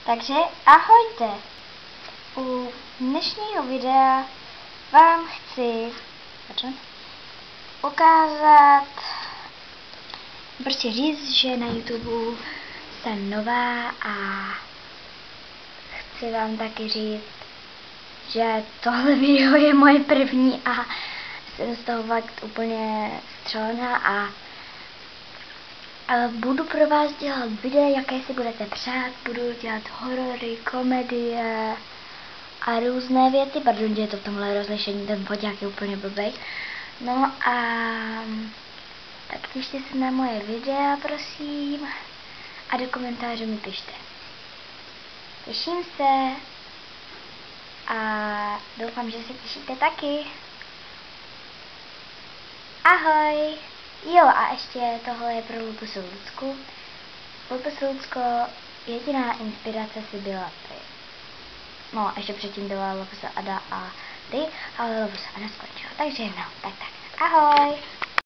Takže ahojte! U dnešního videa vám chci ukázat, prostě říct, že na YouTube jsem nová a chci vám taky říct, že tohle video je moje první a jsem z toho fakt úplně střelená a budu pro vás dělat videa, jaké si budete přát, budu dělat horory, komedie a různé věci. Pardon, že je to v tomhle rozlišení, ten foťák je úplně blbej. No a tak pište se na moje videa, prosím, a do komentářů mi pište. Těším se a doufám, že se těšíte taky. Ahoj! Jo, a ještě tohle je pro Lupusu Lucku. Lupusu Lucko, jediná inspirace si byla ty. No, ještě předtím byla Lupusa Ada a ty, ale Lupusa Ada skončila. Takže no, tak, ahoj!